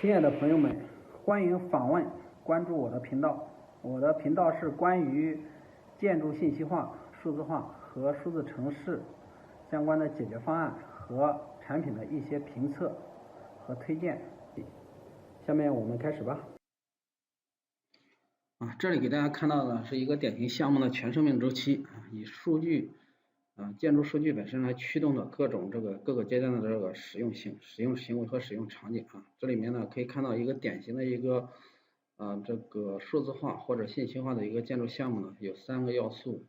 亲爱的朋友们，欢迎访问关注我的频道。我的频道是关于建筑信息化、数字化和数字城市相关的解决方案和产品的一些评测和推荐。下面我们开始吧。这里给大家看到的是一个典型项目的全生命周期以数据建筑数据本身来驱动的各个阶段的这个使用行为和使用场景这里面呢可以看到一个典型的一个这个数字化或者信息化的一个建筑项目呢，有3个要素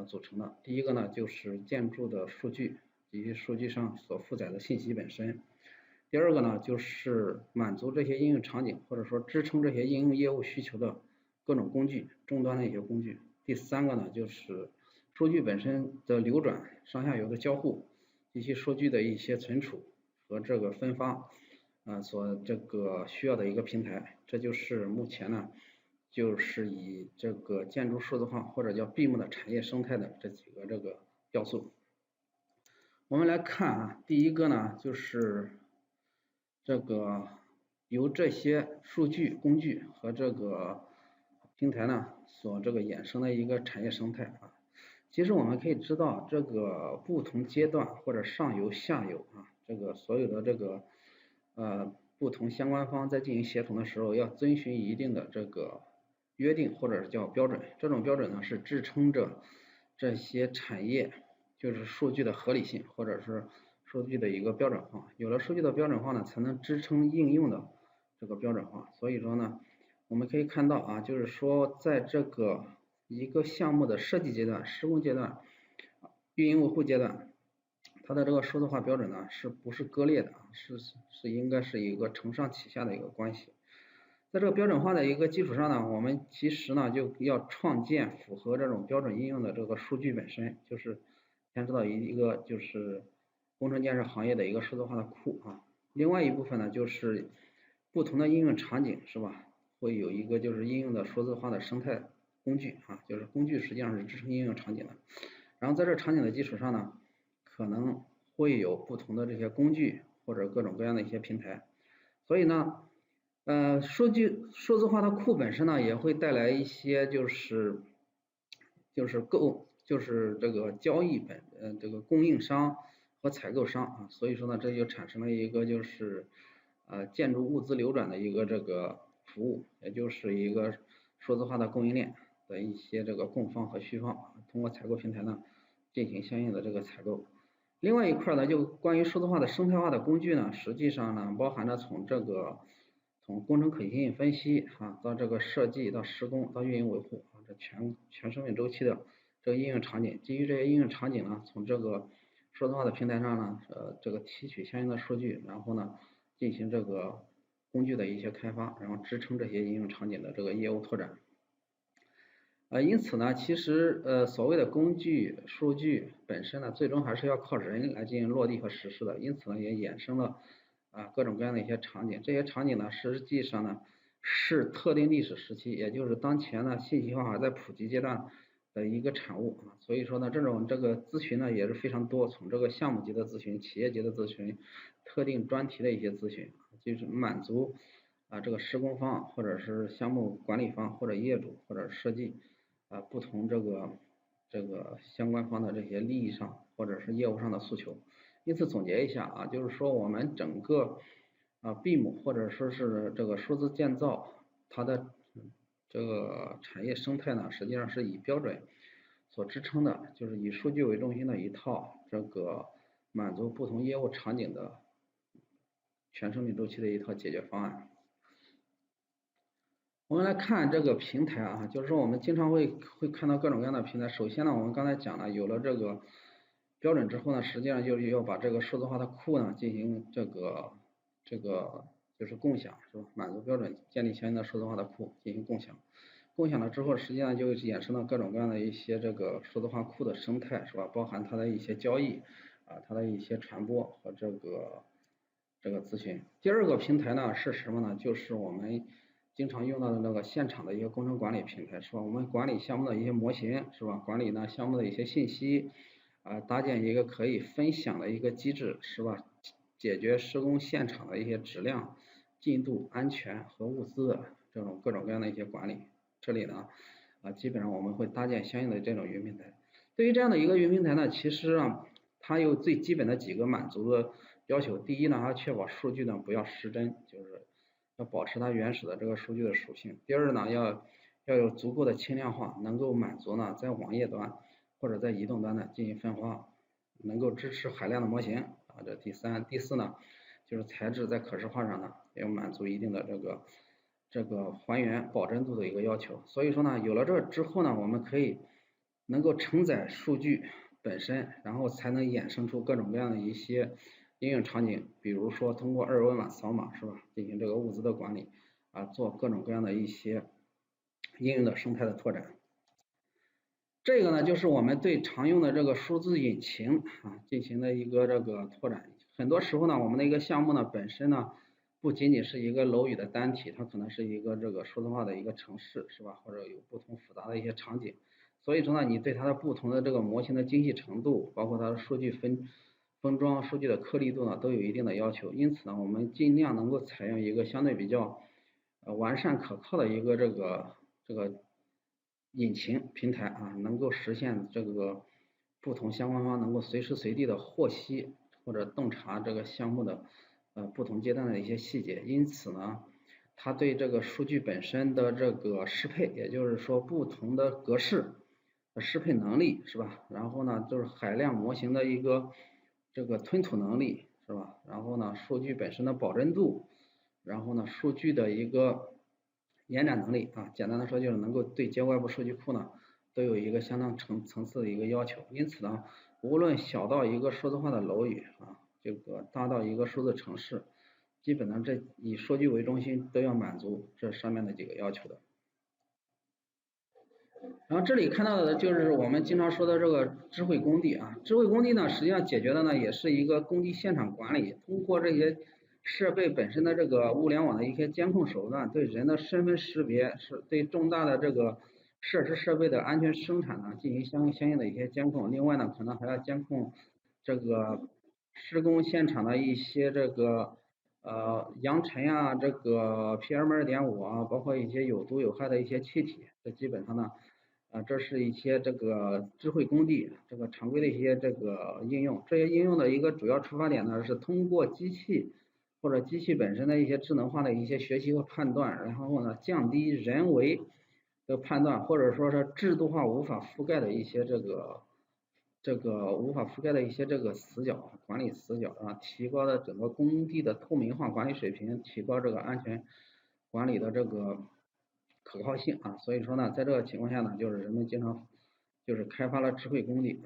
组成的。第一个呢就是建筑的数据以及数据上所负载的信息本身。第二个呢就是满足这些应用场景或者说支撑这些应用业务需求的各种工具，终端的一些工具。第三个呢就是数据本身的流转、上下游的交互以及数据的一些存储和这个分发所这个需要的一个平台。这就是目前呢就是以这个建筑数字化或者叫闭幕的产业生态的这几个这个要素。我们来看第一个呢就是这个由这些数据工具和这个平台呢所这个衍生的一个产业生态其实我们可以知道这个不同阶段或者上游下游这个所有的这个不同相关方在进行协同的时候要遵循一定的这个约定或者是叫标准，这种标准呢是支撑着这些产业就是数据的合理性或者是数据的一个标准化，有了数据的标准化呢才能支撑应用的这个标准化。所以说呢我们可以看到就是说在这个一个项目的设计阶段、施工阶段、运营维护阶段，它的这个数字化标准呢是不是割裂的是应该是一个承上启下的一个关系。在这个标准化的一个基础上呢，我们其实呢就要创建符合这种标准应用的这个数据本身，就是牵扯到一个就是工程建设行业的一个数字化的库另外一部分呢就是不同的应用场景是吧，会有一个就是应用的数字化的生态工具就是工具实际上是支撑应用场景的。然后在这场景的基础上呢，可能会有不同的这些工具或者各种各样的一些平台。所以呢数字化的库本身呢也会带来一些就是这个交易这个供应商和采购商所以说呢这就产生了一个就是建筑物资流转的一个这个服务，也就是一个数字化的供应链的一些这个供方和需方通过采购平台呢进行相应的这个采购。另外一块呢就关于数字化的生态化的工具呢，实际上呢包含着从工程可行性分析到这个设计到施工到运营维护这全生命周期的这个应用场景。基于这些应用场景呢，从这个数字化的平台上呢这个提取相应的数据，然后呢进行这个工具的一些开发，然后支撑这些应用场景的这个业务拓展。因此呢其实所谓的工具数据本身呢最终还是要靠人来进行落地和实施的，因此呢也衍生了各种各样的一些场景。这些场景呢实际上呢是特定历史时期，也就是当前呢信息化还在普及阶段的一个产物所以说呢这个咨询呢也是非常多，从这个项目级的咨询、企业级的咨询、特定专题的一些咨询，就是满足这个施工方或者是项目管理方或者业主或者设计不同这个相关方的这些利益上或者是业务上的诉求。因此总结一下就是说我们整个闭幕或者说是这个数字建造，它的这个产业生态呢实际上是以标准所支撑的，就是以数据为中心的一套这个满足不同业务场景的全生命周期的一套解决方案。我们来看这个平台就是说我们经常会看到各种各样的平台。首先呢我们刚才讲了，有了这个标准之后呢，实际上就是要把这个数字化的库呢进行这个就是共享是吧，满足标准，建立相应的数字化的库进行共享。共享了之后，实际上就衍生了各种各样的一些这个数字化库的生态是吧，包含它的一些交易它的一些传播和这个咨询。第二个平台呢是什么呢？就是我们经常用到的那个现场的一个工程管理平台是吧，我们管理项目的一些模型是吧，管理呢项目的一些信息搭建一个可以分享的一个机制是吧，解决施工现场的一些质量进度、安全和物资的这种各种各样的一些管理。这里呢基本上我们会搭建相应的这种云平台。对于这样的一个云平台呢，其实它有最基本的几个满足的要求。第一呢，它确保数据呢不要失真，就是要保持它原始的这个数据的属性。第二呢，要有足够的轻量化，能够满足呢在网页端或者在移动端呢进行分发，能够支持海量的模型这第三。第四呢，就是材质在可视化上呢要满足一定的这个还原保真度的一个要求。所以说呢，有了这之后呢，我们可以能够承载数据本身，然后才能衍生出各种各样的一些应用场景，比如说通过二维码扫码是吧，进行这个物资的管理做各种各样的一些应用的生态的拓展。这个呢，就是我们对常用的这个数字引擎进行的一个这个拓展。很多时候呢，我们的一个项目呢本身呢不仅仅是一个楼宇的单体，它可能是一个这个数字化的一个城市是吧，或者有不同复杂的一些场景。所以说呢，你对它的不同的这个模型的精细程度，包括它的数据封装、数据的颗粒度呢，都有一定的要求。因此呢，我们尽量能够采用一个相对比较完善可靠的一个这个引擎平台能够实现这个不同相关方能够随时随地的获悉或者洞察这个项目的不同阶段的一些细节。因此呢，它对这个数据本身的这个适配，也就是说不同的格式的适配能力是吧？然后呢，就是海量模型的一个这个吞吐能力是吧？然后呢，数据本身的保真度，然后呢，数据的一个延展能力简单的说就是能够对接外部数据库呢都有一个相当层次的一个要求。因此呢，无论小到一个数字化的楼宇这个大到一个数字城市，基本上这以数据为中心都要满足这上面的几个要求的。然后这里看到的就是我们经常说的这个智慧工地智慧工地呢实际上解决的呢也是一个工地现场管理，通过这些设备本身的这个物联网的一些监控手段，对人的身份识别，是对重大的这个设施设备的安全生产呢进行相应的一些监控。另外呢，可能还要监控这个施工现场的一些这个扬尘这个 PM2.5包括一些有毒有害的一些气体，这基本上呢这是一些这个智慧工地这个常规的一些这个应用。这些应用的一个主要出发点呢是通过机器或者机器本身的一些智能化的一些学习和判断，然后呢降低人为的判断，或者说是制度化无法覆盖的一些这个无法覆盖的一些这个死角，管理死角提高了整个工地的透明化管理水平，提高这个安全管理的这个可靠性所以说呢，在这个情况下呢，就是人们经常就是开发了智慧工地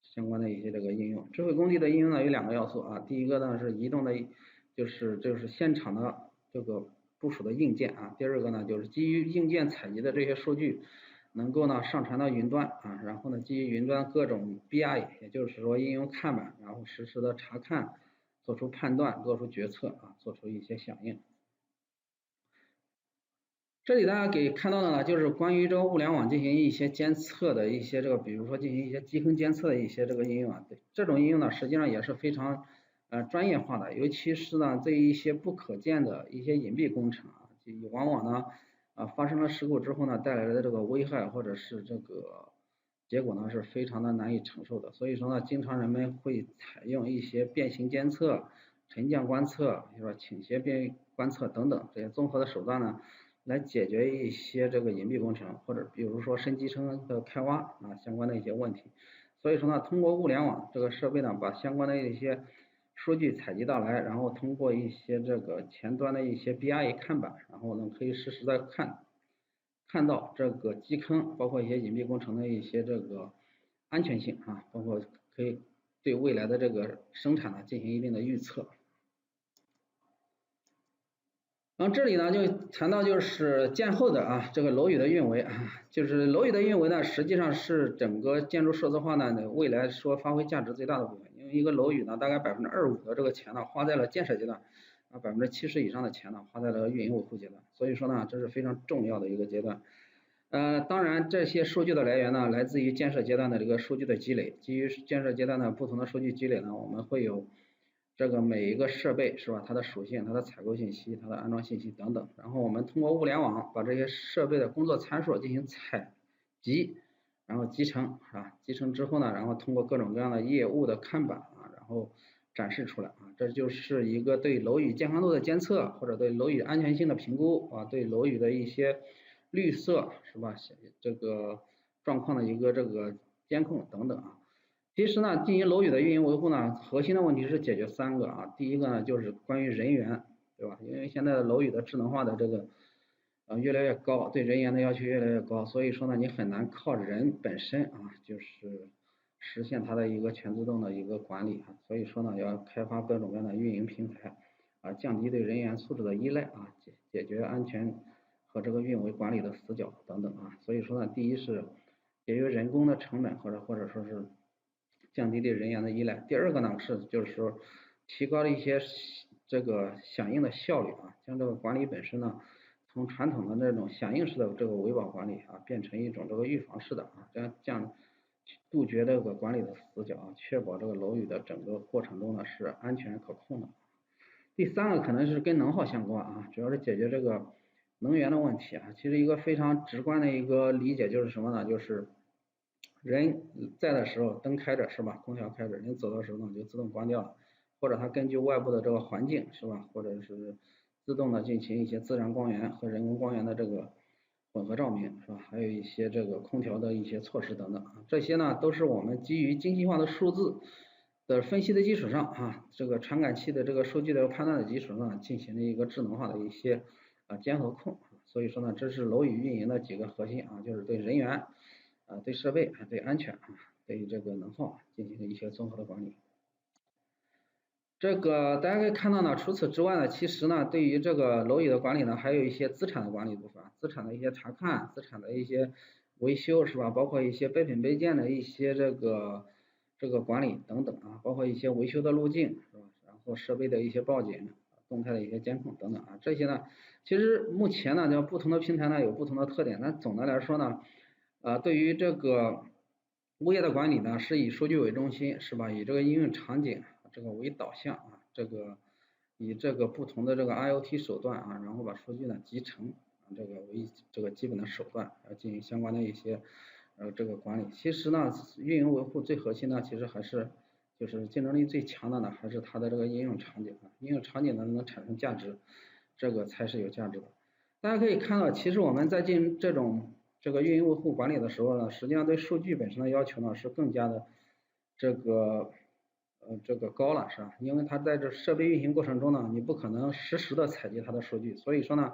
相关的一些这个应用。智慧工地的应用呢有两个要素第一个呢是移动的，就是现场的这个部署的硬件第二个呢就是基于硬件采集的这些数据，能够呢上传到云端然后呢基于云端各种 BI， 也就是说应用看板，然后实时的查看，做出判断，做出决策做出一些响应。这里大家给看到的呢，就是关于这个物联网进行一些监测的一些这个，比如说进行一些基坑监测的一些这个应用对，这种应用呢，实际上也是非常专业化的，尤其是呢对于一些不可见的一些隐蔽工程往往呢发生了事故之后呢，带来的这个危害或者是这个结果呢是非常的难以承受的。所以说呢，经常人们会采用一些变形监测、沉降观测，是吧，倾斜变观测等等这些综合的手段呢，来解决一些这个隐蔽工程，或者比如说深基层的开挖相关的一些问题。所以说呢，通过物联网这个设备呢，把相关的一些数据采集到来，然后通过一些这个前端的一些 BI 看板，然后呢可以实时的看到这个基坑，包括一些隐蔽工程的一些这个安全性包括可以对未来的这个生产呢进行一定的预测。然后这里呢就谈到就是建后的这个楼宇的运维就是楼宇的运维呢，实际上是整个建筑数字化呢未来说发挥价值最大的部分。因为一个楼宇呢，大概25%的这个钱呢花在了建设阶段，70%以上的钱呢花在了运营维护阶段。所以说呢，这是非常重要的一个阶段。当然这些数据的来源呢，来自于建设阶段的这个数据的积累，基于建设阶段的不同的数据积累呢，我们会有这个每一个设备是吧，它的属性、它的采购信息、它的安装信息等等，然后我们通过物联网把这些设备的工作参数进行采集，然后集成是吧？集成之后呢，然后通过各种各样的业务的看板啊，然后展示出来啊，这就是一个对楼宇健康度的监测，或者对楼宇安全性的评估啊，对楼宇的一些绿色是吧？这个状况的一个这个监控等等啊。其实呢，进行楼宇的运营维护呢，核心的问题是解决3个啊。第一个呢，就是关于人员，对吧？因为现在的楼宇的智能化的这个越来越高，对人员的要求越来越高，所以说呢，你很难靠人本身啊，就是实现它的一个全自动的一个管理啊。所以说呢，要开发各种各样的运营平台啊，降低对人员素质的依赖啊，解决安全和这个运维管理的死角等等啊。所以说呢，第一是节约人工的成本，或者说是降低对人员的依赖。第二个呢就是说提高了一些这个响应的效率啊，将这个管理本身呢从传统的这种响应式的这个维保管理啊，变成一种这个预防式的啊，这样杜绝这个管理的死角啊，确保这个楼宇的整个过程中呢是安全可控的。第三个可能是跟能耗相关啊，主要是解决这个能源的问题啊。其实一个非常直观的一个理解就是什么呢？就是人在的时候灯开着是吧，空调开着，人走的时候呢就自动关掉了，或者它根据外部的这个环境是吧，或者是自动的进行一些自然光源和人工光源的这个混合照明是吧，还有一些这个空调的一些措施等等啊，这些呢都是我们基于精细化的数字的分析的基础上啊，这个传感器的这个数据的判断的基础上进行了一个智能化的一些监和控，所以说呢，这是楼宇运营的几个核心啊，就是对人员对设备对安全对这个能耗进行一些综合的管理。这个大家可以看到呢，除此之外呢，其实呢，对于这个楼宇的管理呢，还有一些资产的管理部分，资产的一些查看，资产的一些维修是吧？包括一些备品备件的一些这个管理等等啊，包括一些维修的路径是吧？然后设备的一些报警、动态的一些监控等等啊，这些呢，其实目前呢，就不同的平台呢有不同的特点，但总的来说呢，对于这个物业的管理呢，是以数据为中心是吧？以这个应用场景这个为导向啊，这个以这个不同的这个 IoT 手段啊，然后把数据呢集成这个为这个基本的手段，进行相关的一些这个管理。其实呢，运营维护最核心呢，其实还是就是竞争力最强的呢，还是它的这个应用场景啊，应用场景呢能产生价值，这个才是有价值的。大家可以看到，其实我们在进行这个运营维护管理的时候呢，实际上对数据本身的要求呢是更加的这个高了是吧？因为它在这设备运行过程中呢，你不可能实时的采集它的数据，所以说呢，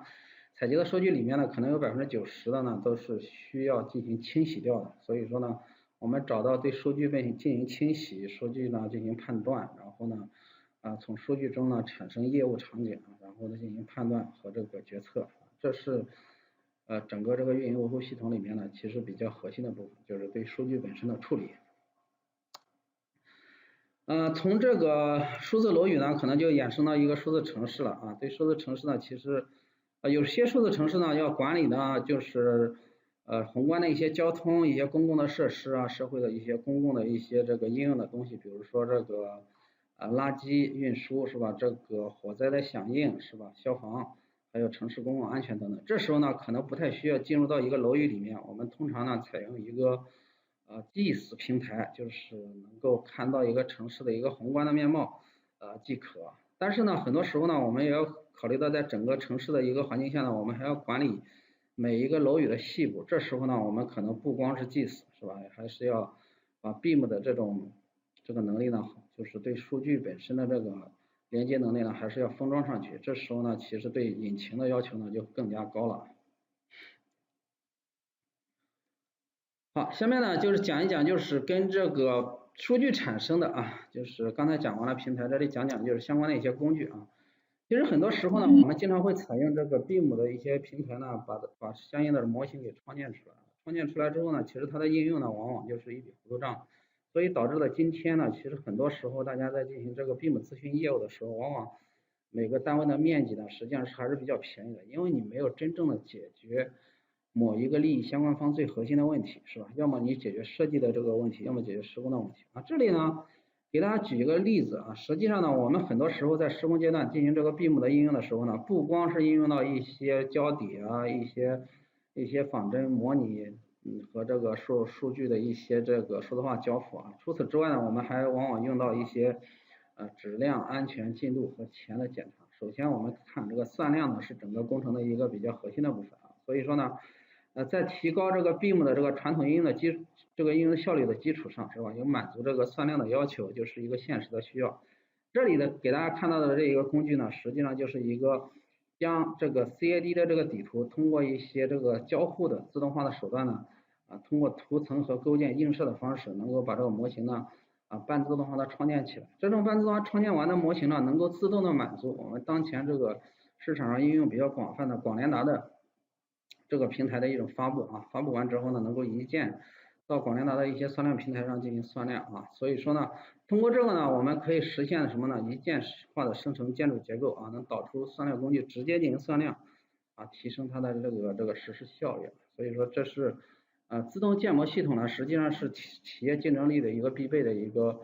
采集的数据里面呢，可能有90%的呢都是需要进行清洗掉的。所以说呢，我们找到对数据进行清洗，数据呢进行判断，然后呢从数据中呢产生业务场景，然后呢进行判断和这个决策，这是整个这个运营维护系统里面呢，其实比较核心的部分，就是对数据本身的处理。从这个数字楼宇呢，可能就衍生到一个数字城市了啊。对数字城市呢，其实有些数字城市呢要管理呢，就是宏观的一些交通、一些公共的设施啊，社会的一些公共的一些这个应用的东西，比如说这个垃圾运输是吧？这个火灾的响应是吧？消防，还有城市公共安全等等。这时候呢，可能不太需要进入到一个楼宇里面，我们通常呢采用一个GIS 平台，就是能够看到一个城市的一个宏观的面貌即可。但是呢，很多时候呢，我们也要考虑到在整个城市的一个环境下呢，我们还要管理每一个楼宇的细部。这时候呢，我们可能不光是 GIS 是吧，还是要把 BIM 的这个能力呢，就是对数据本身的这个连接能力呢，还是要封装上去。这时候呢，其实对引擎的要求呢就更加高了。好，下面呢就是讲一讲，就是跟这个数据产生的啊，就是刚才讲完了平台，这里讲讲就是相关的一些工具啊。其实很多时候呢，我们经常会采用这个 BIM 的一些平台呢，把相应的模型给创建出来。创建出来之后呢，其实它的应用呢，往往就是一笔糊涂账，所以导致了今天呢，其实很多时候大家在进行这个 BIM 咨询业务的时候，往往每个单位的面积呢，实际上还是比较便宜的，因为你没有真正的解决某一个利益相关方最核心的问题，是吧？要么你解决设计的这个问题，要么解决施工的问题啊。这里呢，给大家举一个例子啊，实际上呢，我们很多时候在施工阶段进行这个 BIM 的应用的时候呢，不光是应用到一些胶底啊，一些仿真模拟，和这个数据的一些这个数字化交付啊。除此之外呢，我们还往往用到一些质量、安全、进度和钱的检查。首先我们看这个算量呢，是整个工程的一个比较核心的部分啊，所以说呢，在提高这个 BIM 的这个传统应用的这个应用效率的基础上，是吧？有满足这个算量的要求，就是一个现实的需要。这里的给大家看到的这一个工具呢，实际上就是一个将这个 CAD 的这个底图，通过一些这个交互的自动化的手段呢，通过图层和构件映射的方式，能够把这个模型呢，半自动化的创建起来。这种半自动化创建完的模型呢，能够自动的满足我们当前这个市场上应用比较广泛的广联达的这个平台的一种发布啊，发布完之后呢，能够一键到广联达的一些算量平台上进行算量啊，所以说呢，通过这个呢，我们可以实现什么呢？一键化的生成建筑结构啊，能导出算量工具直接进行算量啊，提升它的这个实施效率。所以说这是自动建模系统呢，实际上是企业竞争力的一个必备的一个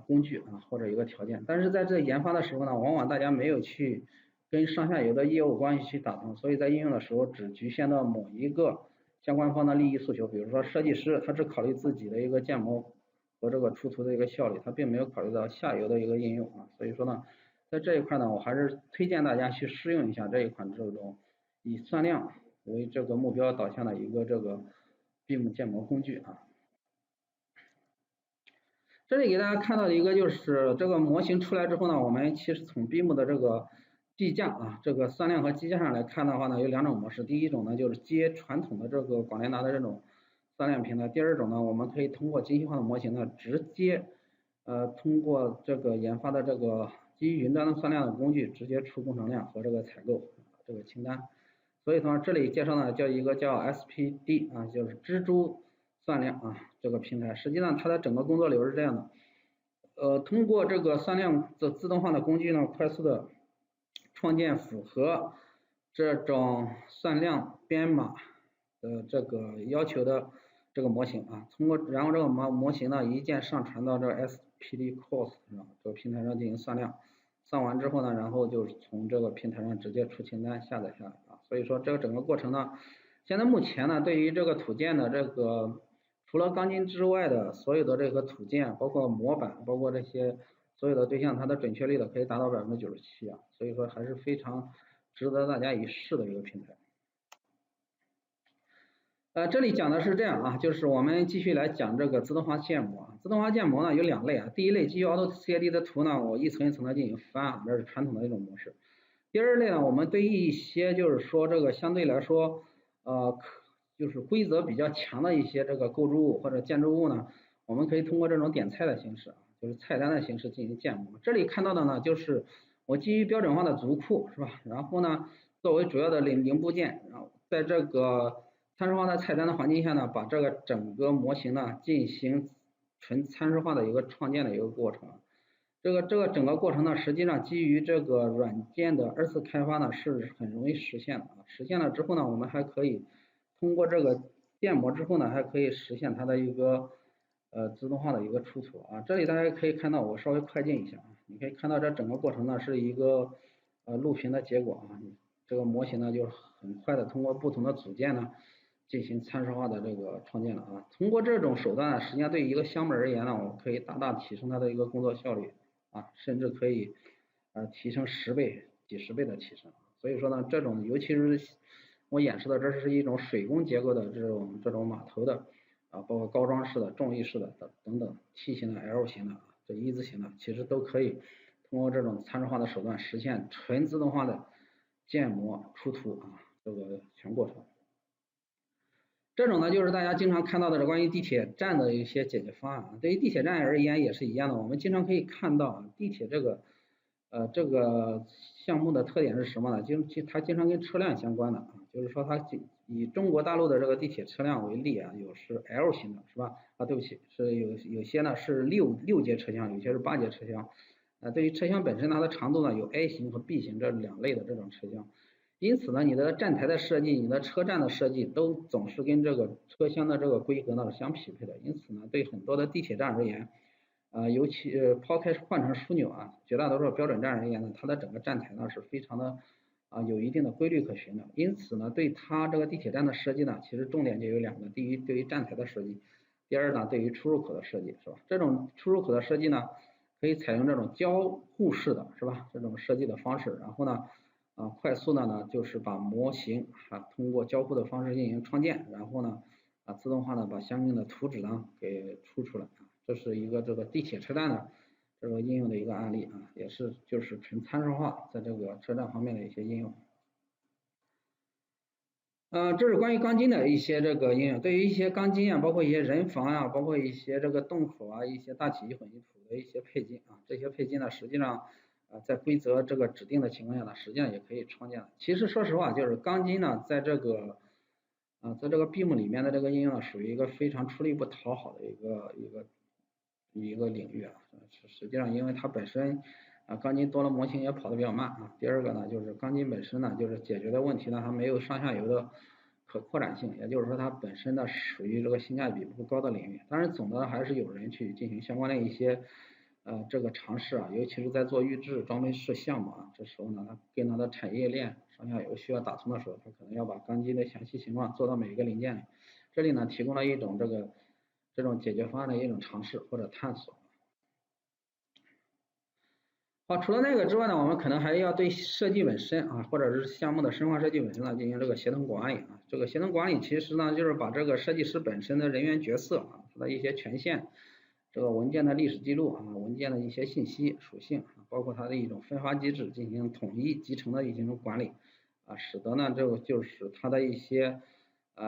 工具啊，或者一个条件。但是在这研发的时候呢，往往大家没有去跟上下游的业务关系去打通，所以在应用的时候只局限到某一个相关方的利益诉求，比如说设计师他只考虑自己的一个建模和这个出图的一个效率，他并没有考虑到下游的一个应用啊，所以说呢，在这一块呢，我还是推荐大家去试用一下这一款这种以算量为这个目标导向的一个这个 BIM 建模工具啊。这里给大家看到的一个就是这个模型出来之后呢，我们其实从 BIM 的这个计价啊，这个算量和计价上来看的话呢，有两种模式。第一种呢就是接传统的这个广联达的这种算量平台，第二种呢，我们可以通过精细化的模型呢，直接通过这个研发的这个基于云端的算量的工具，直接出工程量和这个采购这个清单。所以说这里介绍呢叫一个叫 SPD 啊，就是蜘蛛算量啊这个平台，实际上它的整个工作流是这样的，通过这个算量的自动化的工具呢，快速的创建符合这种算量编码的这个要求的这个模型啊，然后这个模型呢一键上传到这个 SPD Cost 上这个平台上进行算量，算完之后呢，然后就从这个平台上直接出清单下载下来啊，所以说这个整个过程呢，现在目前呢对于这个土建的这个除了钢筋之外的所有的这个土件，包括模板，包括这些所有的对象，它的准确率的可以达到97%啊，所以说还是非常值得大家一试的一个平台。这里讲的是这样啊，就是我们继续来讲这个自动化建模。自动化建模呢有两类啊，第一类基于 AutoCAD 的图呢，我一层一层的进行翻啊，这是传统的一种模式。第二类呢，我们对于一些就是说这个相对来说就是规则比较强的一些这个构筑物或者建筑物呢，我们可以通过这种点菜的形式，就是菜单的形式进行建模。这里看到的呢，就是我基于标准化的图库是吧？然后呢，作为主要的零部件，然后在这个参数化的菜单的环境下呢，把这个整个模型呢进行纯参数化的一个创建的一个过程。这个整个过程呢，实际上基于这个软件的二次开发呢是很容易实现的啊。实现了之后呢，我们还可以通过这个建模之后呢，还可以实现它的一个自动化的一个出图啊。这里大家可以看到，我稍微快进一下啊，你可以看到这整个过程呢是一个录屏的结果啊。这个模型呢就很快的通过不同的组件呢进行参数化的这个创建了啊。通过这种手段呢，实际上对于一个项目而言呢，我们可以大大提升它的一个工作效率。甚至可以提升10倍、几十倍的提升。所以说呢，这种尤其是我演示的，这是一种水工结构的这种码头的包括高装式的、重力式的等等 T 型的、L 型的、这一字型的，其实都可以通过这种参数化的手段实现纯自动化的建模出图这个全过程。这种呢，就是大家经常看到的关于地铁站的一些解决方案。对于地铁站而言也是一样的，我们经常可以看到地铁这个项目的特点是什么呢？它经常跟车辆相关的就是说它以中国大陆的这个地铁车辆为例有是 L 型的是吧？对不起，是有些呢是六节车厢，有些是8节车厢。对于车厢本身它的长度呢有 A 型和 B 型这两类的这种车厢。因此呢，你的站台的设计，你的车站的设计都总是跟这个车厢的这个规格呢相匹配的。因此呢，对很多的地铁站而言，尤其抛开换成枢纽啊，绝大多数标准站而言呢，它的整个站台呢是非常的有一定的规律可循的。因此呢，对它这个地铁站的设计呢，其实重点就有两个：第一，对于站台的设计；第二呢，对于出入口的设计，是吧？这种出入口的设计呢，可以采用这种交互式的，是吧？这种设计的方式，然后呢，快速的呢，就是把模型通过交互的方式进行创建，然后呢，自动化的把相应的图纸呢给出来。这是一个这个地铁车站的这个应用的一个案例啊，也是就是纯参数化在这个车站方面的一些应用。这是关于钢筋的一些这个应用。对于一些钢筋啊，包括一些人防啊，包括一些这个洞口啊，一些大体积混凝土的一些配筋啊，这些配筋呢，实际上在规则这个指定的情况下呢，实际上也可以创建的。其实说实话，就是钢筋呢，在这个BIM里面的这个应用呢，属于一个非常出力不讨好的一个领域啊。实际上，因为它本身钢筋多了，模型也跑得比较慢啊。第二个呢，就是钢筋本身呢，就是解决的问题呢，它没有上下游的可扩展性，也就是说它本身呢属于这个性价比不高的领域。当然，总的还是有人去进行相关的一些这个尝试啊，尤其是在做预制装备式项目啊，这时候呢，它跟它的产业链上下游需要打通的时候，它可能要把钢筋的详细情况做到每一个零件里。这里呢，提供了一种这种解决方案的一种尝试或者探索。好，除了那个之外呢，我们可能还要对设计本身啊，或者是项目的深化设计本身呢，进行这个协同管理啊。这个协同管理其实呢，就是把这个设计师本身的人员角色啊，他的一些权限，这个文件的历史记录啊，文件的一些信息属性，包括它的一种分发机制进行统一集成的一种管理啊，使得呢这个就是它的一些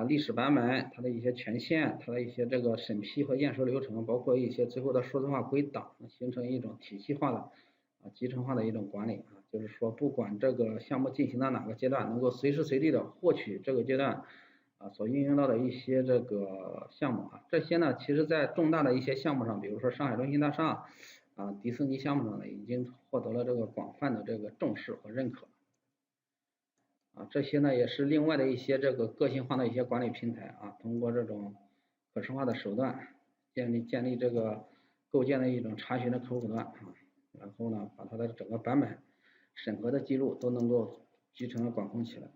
历史版本，它的一些权限，它的一些这个审批和验收流程，包括一些最后的数字化归档，形成一种体系化的集成化的一种管理啊，就是说不管这个项目进行到哪个阶段，能够随时随地的获取这个阶段所运用到的一些这个项目啊，这些呢，其实在重大的一些项目上，比如说上海中心大厦迪士尼项目上呢，已经获得了这个广泛的这个重视和认可。这些呢也是另外的一些这个个性化的一些管理平台啊，通过这种可视化的手段建立这个构建的一种查询的口段然后呢把它的整个版本审核的记录都能够集成的管控起来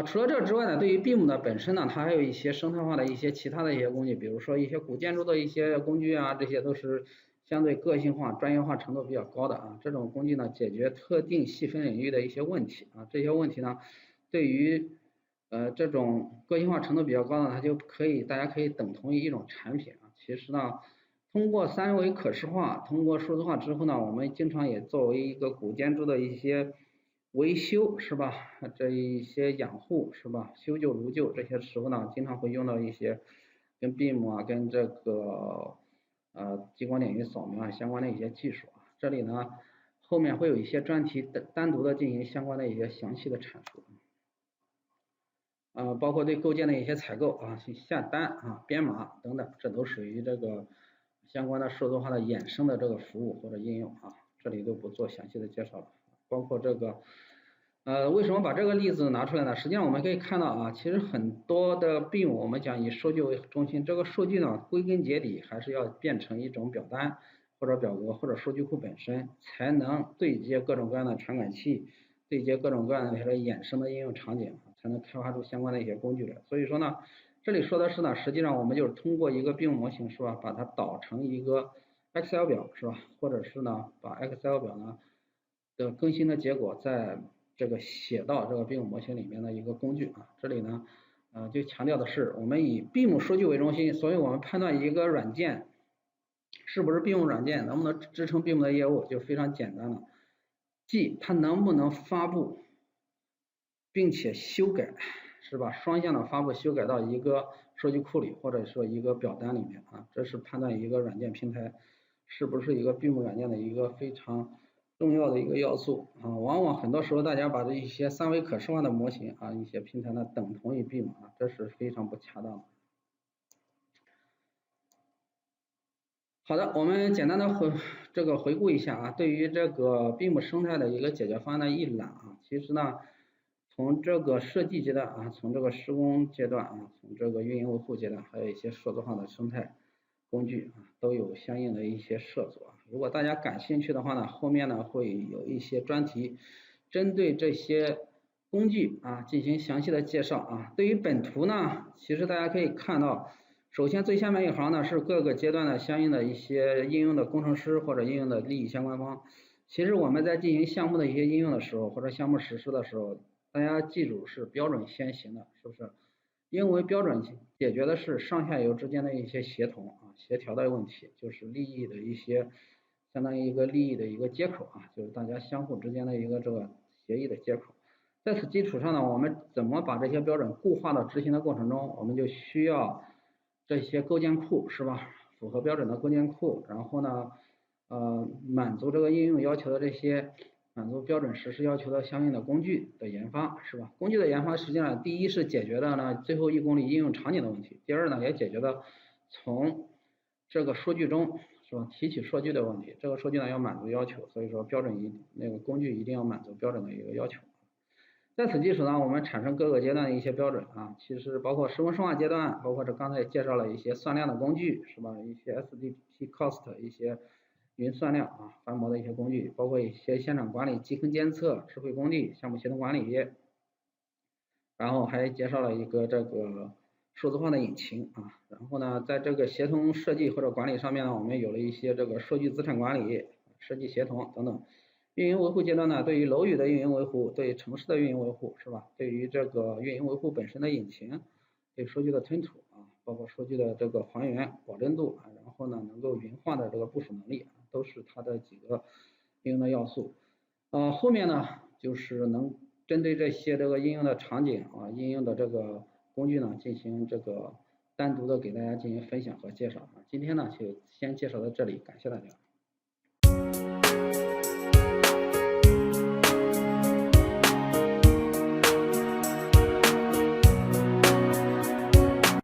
除了这之外呢，对于 BIM 的本身呢，它还有一些生态化的一些其他的一些工具，比如说一些古建筑的一些工具啊，这些都是相对个性化、专业化程度比较高的啊。这种工具呢，解决特定细分领域的一些问题啊。这些问题呢，对于这种个性化程度比较高的，它就可以大家可以等同于一种产品啊。其实呢，通过三维可视化，通过数字化之后呢，我们经常也作为一个古建筑的一些维修是吧？这一些养护是吧？修旧如旧这些时候呢，经常会用到一些跟 BIM 跟这个激光点云扫描相关的一些技术啊。这里呢，后面会有一些专题单独的进行相关的一些详细的阐述包括对构件的一些采购下单编码等等，这都属于这个相关的数字化的衍生的这个服务或者应用这里都不做详细的介绍了。包括这个为什么把这个例子拿出来呢？实际上我们可以看到其实很多的 BIM 我们讲以数据为中心，这个数据呢归根结底还是要变成一种表单或者表格或者数据库本身，才能对接各种各样的传感器，对接各种各样的衍生的应用场景，才能开发出相关的一些工具来。所以说呢，这里说的是呢，实际上我们就是通过一个 BIM 模型是吧，把它导成一个 Excel 表是吧，或者是呢把 Excel 表呢的更新的结果在这个写到这个 BIM 模型里面的一个工具这里呢就强调的是我们以 BIM 数据为中心，所以我们判断一个软件是不是 BIM 软件，能不能支撑 BIM 的业务就非常简单了，即它能不能发布并且修改是吧？双向的发布修改到一个数据库里或者说一个表单里面这是判断一个软件平台是不是一个 BIM 软件的一个非常重要的一个要素往往很多时候大家把这一些三维可视化的模型一些平台呢等同于 BIM这是非常不恰当的。好的，我们简单的回顾一下对于这个 BIM 生态的一个解决方案的一览其实呢，从这个设计阶段从这个施工阶段从这个运营维护阶段，还有一些数字化的生态工具啊都有相应的一些涉足啊。如果大家感兴趣的话呢，后面呢会有一些专题针对这些工具啊进行详细的介绍啊。对于本图呢，其实大家可以看到，首先最下面一行呢是各个阶段的相应的一些应用的工程师或者应用的利益相关方。其实我们在进行项目的一些应用的时候，或者项目实施的时候，大家记住是标准先行的，是不是？因为标准解决的是上下游之间的一些协同啊、协调的问题，就是利益的一些相当于一个利益的一个接口啊，就是大家相互之间的一个这个协议的接口。在此基础上呢，我们怎么把这些标准固化到执行的过程中，我们就需要这些构建库，是吧？符合标准的构建库，然后呢，满足这个应用要求的这些满足标准实施要求的相应的工具的研发，是吧？工具的研发实际上第一是解决了呢最后1公里应用场景的问题，第二呢也解决了从这个数据中是吧提取数据的问题，这个数据呢要满足要求，所以说标准那个工具一定要满足标准的一个要求。在此基础上，我们产生各个阶段的一些标准啊，其实包括施工深化阶段，包括这刚才也介绍了一些算量的工具，是吧？一些 SDP cost 一些云算量啊，翻模的一些工具，包括一些现场管理、基坑监测、智慧工地、项目协同管理，然后还介绍了一个这个数字化的引擎啊，然后呢，在这个协同设计或者管理上面呢，我们有了一些这个数据资产管理、设计协同等等。运营维护阶段呢，对于楼宇的运营维护，对于城市的运营维护是吧？对于这个运营维护本身的引擎，对数据的吞吐啊，包括数据的这个还原保真度啊，然后呢能够云化的这个部署能力，都是它的几个应用的要素。后面呢就是能针对这些这个应用的场景啊，应用的这个工具呢进行这个单独的给大家进行分享和介绍啊。今天呢就先介绍到这里，感谢大家。